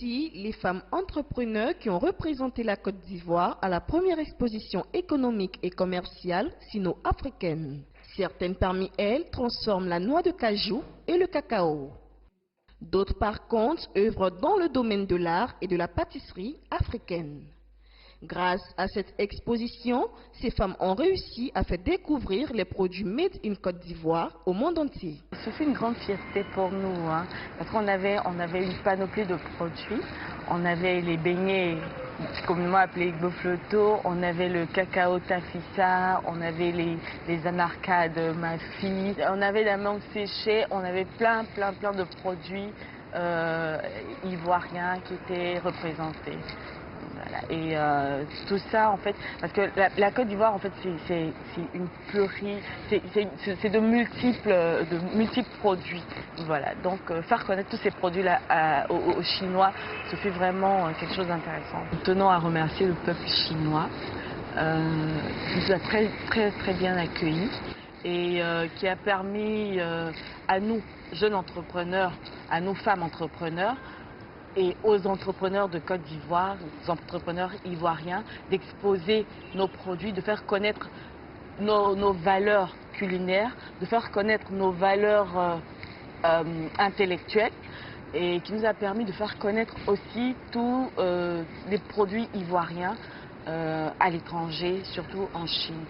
aussi les femmes entrepreneurs qui ont représenté la Côte d'Ivoire à la première exposition économique et commerciale sino-africaine. Certaines parmi elles transforment la noix de cajou et le cacao. D'autres par contre œuvrent dans le domaine de l'art et de la pâtisserie africaine. Grâce à cette exposition, ces femmes ont réussi à faire découvrir les produits Made in Côte d'Ivoire au monde entier. Ce fut une grande fierté pour nous, parce qu'on avait une panoplie de produits. On avait les beignets, communément appelés gofloto, on avait le cacao tafissa, on avait les anarcades mafi, on avait la mangue séchée, on avait plein de produits ivoiriens qui étaient représentés. Voilà. Et tout ça en fait, parce que la Côte d'Ivoire en fait c'est une pleurie, c'est de multiples produits. Voilà, donc faire connaître tous ces produits là aux Chinois, ce fut vraiment quelque chose d'intéressant. Nous tenons à remercier le peuple chinois qui nous a très bien accueillis et qui a permis à nous jeunes entrepreneurs, à nos femmes entrepreneurs et aux entrepreneurs de Côte d'Ivoire, aux entrepreneurs ivoiriens, d'exposer nos produits, de faire connaître nos valeurs culinaires, de faire connaître nos valeurs intellectuelles, et qui nous a permis de faire connaître aussi tous les produits ivoiriens à l'étranger, surtout en Chine.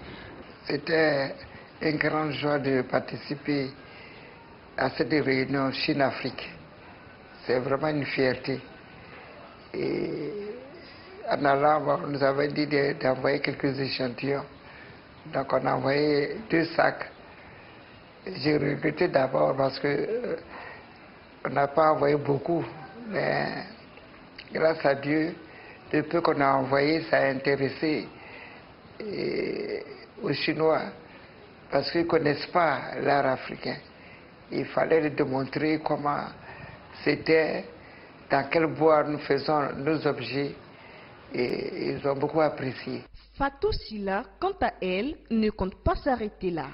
C'était une grande joie de participer à cette réunion Chine-Afrique. C'est vraiment une fierté. Et en allant, on nous avait dit d'envoyer quelques échantillons. Donc on a envoyé 2 sacs. J'ai regretté d'abord parce que on n'a pas envoyé beaucoup. Mais grâce à Dieu, le peu qu'on a envoyé, ça a intéressé aux Chinois. Parce qu'ils ne connaissent pas l'art africain. Il fallait leur démontrer comment c'était, dans quel bois nous faisons nos objets, et ils ont beaucoup apprécié. Fatou Sylla, quant à elle, ne compte pas s'arrêter là.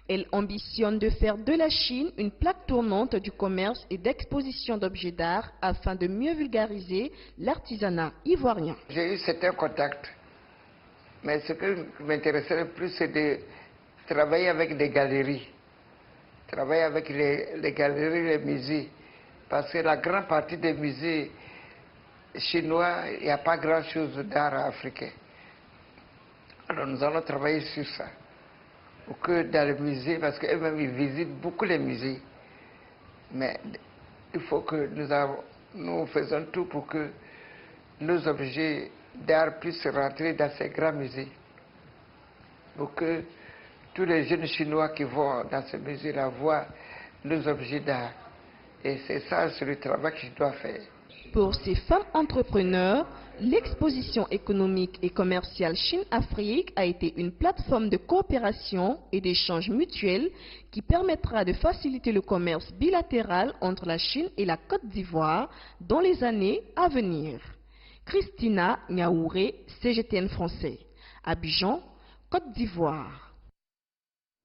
Elle ambitionne de faire de la Chine une plaque tournante du commerce et d'exposition d'objets d'art afin de mieux vulgariser l'artisanat ivoirien. J'ai eu certains contacts, mais ce qui m'intéressait le plus, c'est de travailler avec des galeries, travailler avec les galeries, les musées. Parce que la grande partie des musées chinois, il n'y a pas grand-chose d'art africain. Alors nous allons travailler sur ça. Ou que dans les musées, parce qu'eux-mêmes ils visitent beaucoup les musées. Mais il faut que nous faisons tout pour que nos objets d'art puissent rentrer dans ces grands musées. Pour que tous les jeunes Chinois qui vont dans ces musées-là voient nos objets d'art. Et c'est ça, c'est le travail que je dois faire. Pour ces femmes entrepreneurs, l'exposition économique et commerciale Chine-Afrique a été une plateforme de coopération et d'échange mutuel qui permettra de faciliter le commerce bilatéral entre la Chine et la Côte d'Ivoire dans les années à venir. Christina Niaouré, CGTN français, Abidjan, Côte d'Ivoire.